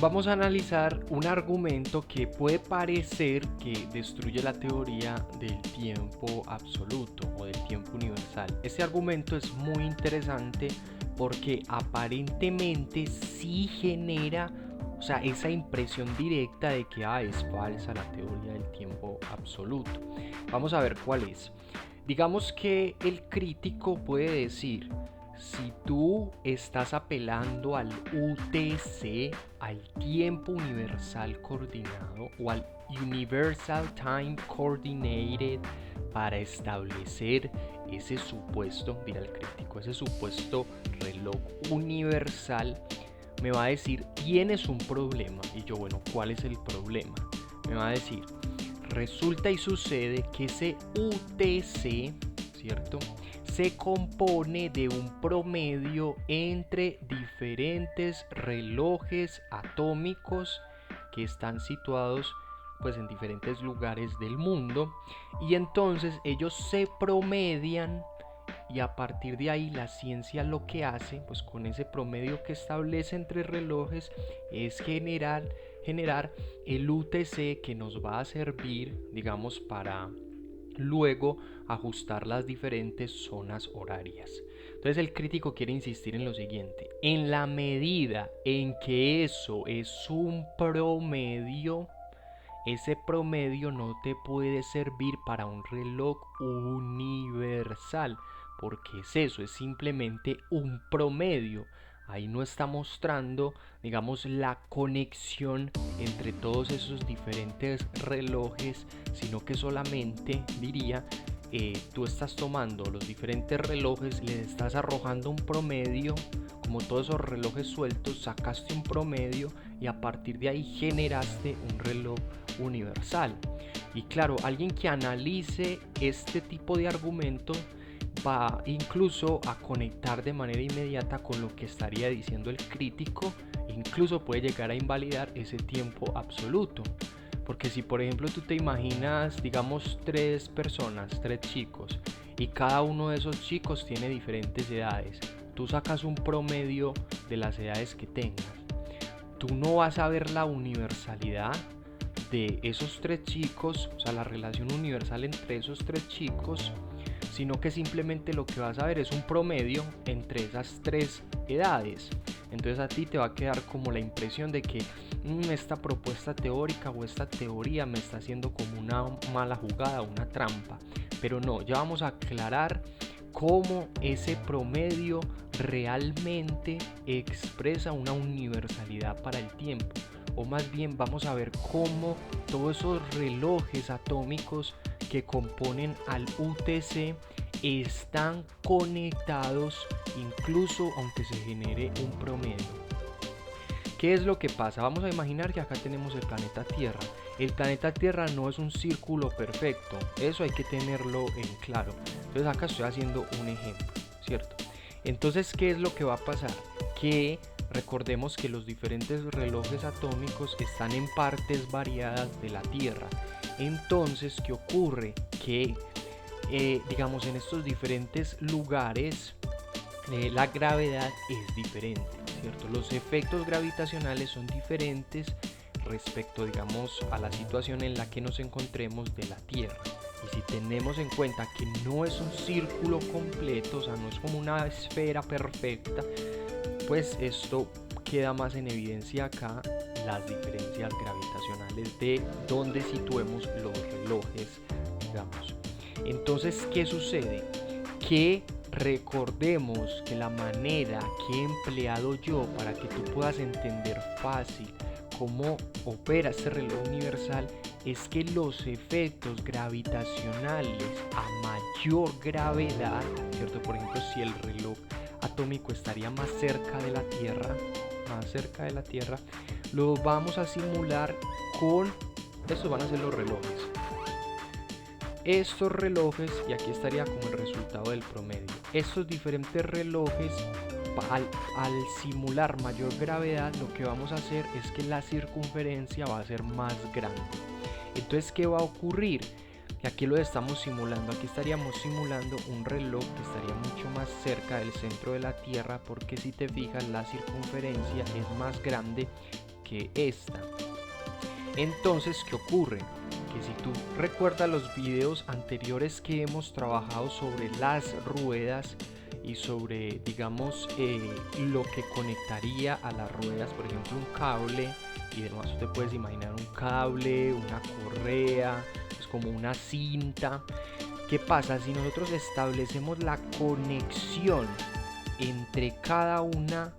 vamos a analizar un argumento que puede parecer que destruye la teoría del tiempo absoluto o del tiempo universal. Este argumento es muy interesante porque aparentemente sí genera, o sea, esa impresión directa de que es falsa la teoría del tiempo absoluto. Vamos a ver cuál es. Digamos que el crítico puede decir: si tú estás apelando al UTC, al tiempo universal coordinado o al Universal Time Coordinated, para establecer ese supuesto, dirá el crítico, ese supuesto reloj universal, me va a decir: tienes un problema. Y yo, bueno, ¿cuál es el problema? Me va a decir: resulta y sucede que ese UTC, ¿cierto?, se compone de un promedio entre diferentes relojes atómicos que están situados pues en diferentes lugares del mundo, y entonces ellos se promedian, y a partir de ahí la ciencia lo que hace pues con ese promedio que establece entre relojes es generar el UTC que nos va a servir, digamos, para luego ajustar las diferentes zonas horarias. Entonces el crítico quiere insistir en lo siguiente: en la medida en que eso es un promedio, ese promedio no te puede servir para un reloj universal, porque es eso, es simplemente un promedio. Ahí no está mostrando, digamos, la conexión entre todos esos diferentes relojes, sino que solamente diría, tú estás tomando los diferentes relojes, le estás arrojando un promedio, como todos esos relojes sueltos, sacaste un promedio y a partir de ahí generaste un reloj universal. Y claro, alguien que analice este tipo de argumento va incluso a conectar de manera inmediata con lo que estaría diciendo el crítico, incluso puede llegar a invalidar ese tiempo absoluto. Porque si por ejemplo tú te imaginas, digamos, 3 personas, 3 chicos, y cada uno de esos chicos tiene diferentes edades, tú sacas un promedio de las edades que tengas, tú no vas a ver la universalidad de esos 3 chicos, o sea, la relación universal entre esos 3 chicos, sino que simplemente lo que vas a ver es un promedio entre esas 3 edades. Entonces a ti te va a quedar como la impresión de que esta propuesta teórica o esta teoría me está haciendo como una mala jugada, una trampa. Pero no, ya vamos a aclarar cómo ese promedio realmente expresa una universalidad para el tiempo. O más bien vamos a ver cómo todos esos relojes atómicos que componen al UTC están conectados incluso aunque se genere un promedio. ¿Qué es lo que pasa? Vamos a imaginar que acá tenemos el planeta Tierra. El planeta Tierra no es un círculo perfecto, eso hay que tenerlo en claro. Entonces acá estoy haciendo un ejemplo, ¿cierto? Entonces, ¿qué es lo que va a pasar? Que recordemos que los diferentes relojes atómicos están en partes variadas de la Tierra. Entonces, ¿qué ocurre? Que digamos, en estos diferentes lugares la gravedad es diferente, ¿cierto? Los efectos gravitacionales son diferentes respecto, digamos, a la situación en la que nos encontremos de la Tierra. Y si tenemos en cuenta que no es un círculo completo, o sea, no es como una esfera perfecta, pues esto queda más en evidencia acá, las diferencias gravitacionales de donde situemos los relojes, digamos. Entonces, ¿qué sucede? Que recordemos que la manera que he empleado yo para que tú puedas entender fácil cómo opera este reloj universal es que los efectos gravitacionales a mayor gravedad, ¿cierto? Por ejemplo, si el reloj atómico estaría más cerca de la Tierra, lo vamos a simular con, estos van a ser los relojes. Estos relojes, y aquí estaría como el resultado del promedio, estos diferentes relojes, al simular mayor gravedad, lo que vamos a hacer es que la circunferencia va a ser más grande. Entonces, ¿qué va a ocurrir? Que aquí lo estamos simulando, aquí estaríamos simulando un reloj que estaría mucho más cerca del centro de la Tierra, porque si te fijas la circunferencia es más grande que esta. Entonces, ¿qué ocurre? Que si tú recuerdas los videos anteriores que hemos trabajado sobre las ruedas y sobre, digamos, lo que conectaría a las ruedas, por ejemplo, un cable, y además tú te puedes imaginar un cable, una correa, pues como una cinta. ¿Qué pasa? Si nosotros establecemos la conexión entre cada una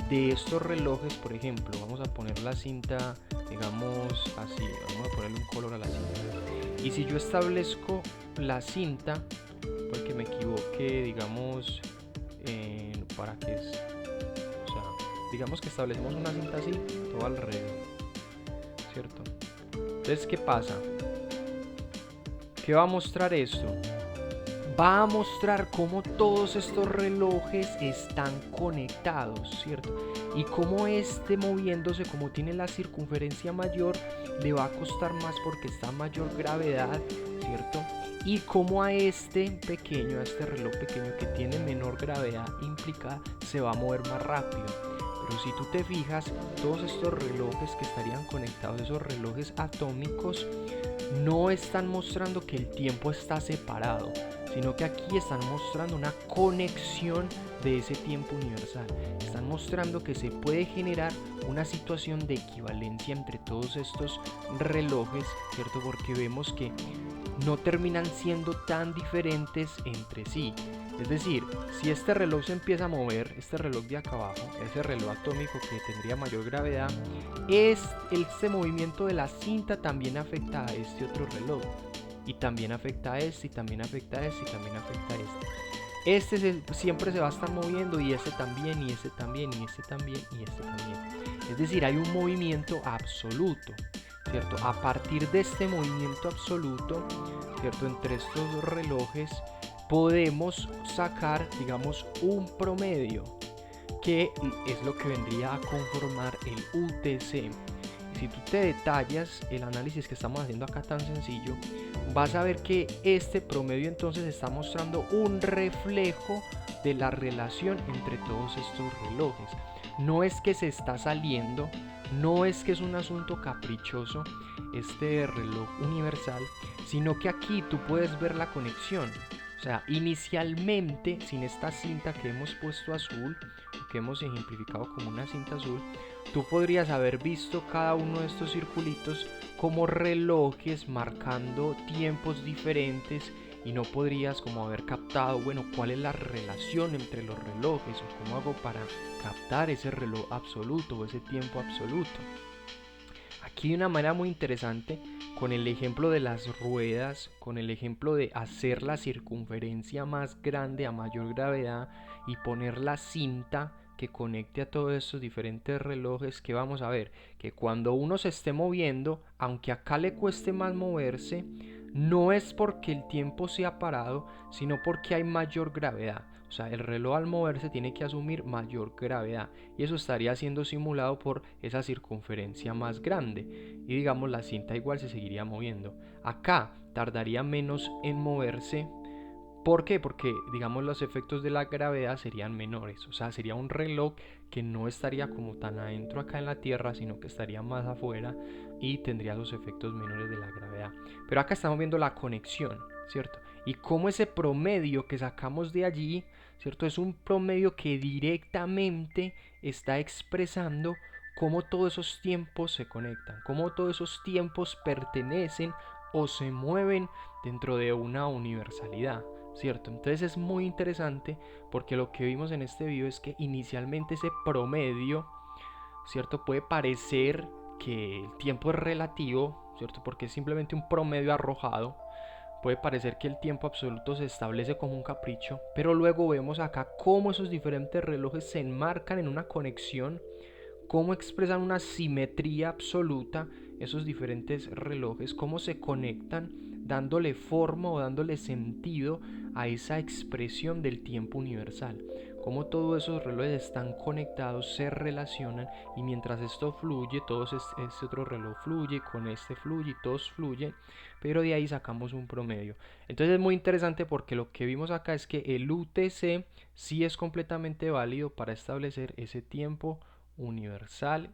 de estos relojes, por ejemplo, vamos a poner la cinta, digamos así, vamos a ponerle un color a la cinta. Y si yo establezco la cinta, porque me equivoqué, digamos, para que es, o sea, digamos que establecemos una cinta así, todo alrededor, ¿cierto? Entonces, ¿qué pasa? ¿Qué va a mostrar esto? Va a mostrar cómo todos estos relojes están conectados, ¿cierto? Y cómo este moviéndose, como tiene la circunferencia mayor, le va a costar más porque está a mayor gravedad, ¿cierto? Y cómo a este pequeño, a este reloj pequeño que tiene menor gravedad implicada, se va a mover más rápido. Pero si tú te fijas, todos estos relojes que estarían conectados, esos relojes atómicos, no están mostrando que el tiempo está separado, sino que aquí están mostrando una conexión de ese tiempo universal. Están mostrando que se puede generar una situación de equivalencia entre todos estos relojes, ¿cierto? Porque vemos que no terminan siendo tan diferentes entre sí. Es decir, si este reloj se empieza a mover, este reloj de acá abajo, ese reloj atómico que tendría mayor gravedad, este movimiento de la cinta también afecta a este otro reloj. Y también afecta a este, y también afecta a este, y también afecta a este. Siempre se va a estar moviendo, y este también, y este también, y este también, y este también. Es decir, hay un movimiento absoluto, ¿cierto? A partir de este movimiento absoluto, ¿cierto? Entre estos relojes podemos sacar, digamos, un promedio, que es lo que vendría a conformar el UTC. Si tú te detallas el análisis que estamos haciendo acá tan sencillo, vas a ver que este promedio entonces está mostrando un reflejo de la relación entre todos estos relojes. No es que se está saliendo, no es que es un asunto caprichoso este reloj universal, sino que aquí tú puedes ver la conexión. O sea, inicialmente, sin esta cinta que hemos puesto azul, que hemos ejemplificado como una cinta azul, tú podrías haber visto cada uno de estos circulitos como relojes marcando tiempos diferentes, y no podrías como haber captado, bueno, cuál es la relación entre los relojes, o cómo hago para captar ese reloj absoluto o ese tiempo absoluto. Aquí de una manera muy interesante, con el ejemplo de las ruedas, con el ejemplo de hacer la circunferencia más grande a mayor gravedad y poner la cinta que conecte a todos estos diferentes relojes, que vamos a ver que cuando uno se esté moviendo, aunque acá le cueste más moverse, no es porque el tiempo sea parado, sino porque hay mayor gravedad. O sea, el reloj al moverse tiene que asumir mayor gravedad, y eso estaría siendo simulado por esa circunferencia más grande, y digamos la cinta igual se seguiría moviendo. Acá tardaría menos en moverse. ¿Por qué? Porque, digamos, los efectos de la gravedad serían menores. O sea, sería un reloj que no estaría como tan adentro acá en la Tierra, sino que estaría más afuera y tendría los efectos menores de la gravedad. Pero acá estamos viendo la conexión, ¿cierto? Y cómo ese promedio que sacamos de allí, ¿cierto? Es un promedio que directamente está expresando cómo todos esos tiempos se conectan, cómo todos esos tiempos pertenecen o se mueven dentro de una universalidad, ¿cierto? Entonces es muy interesante, porque lo que vimos en este video es que inicialmente ese promedio, ¿cierto? Puede parecer que el tiempo es relativo, ¿cierto? Porque es simplemente un promedio arrojado. Puede parecer que el tiempo absoluto se establece como un capricho, pero luego vemos acá cómo esos diferentes relojes se enmarcan en una conexión, cómo expresan una simetría absoluta esos diferentes relojes, cómo se conectan dándole forma o dándole sentido a esa expresión del tiempo universal, cómo todos esos relojes están conectados, se relacionan, y mientras esto fluye, todo este otro reloj fluye, con este fluye, y todos fluyen, pero de ahí sacamos un promedio. Entonces es muy interesante, porque lo que vimos acá es que el UTC sí es completamente válido para establecer ese tiempo universal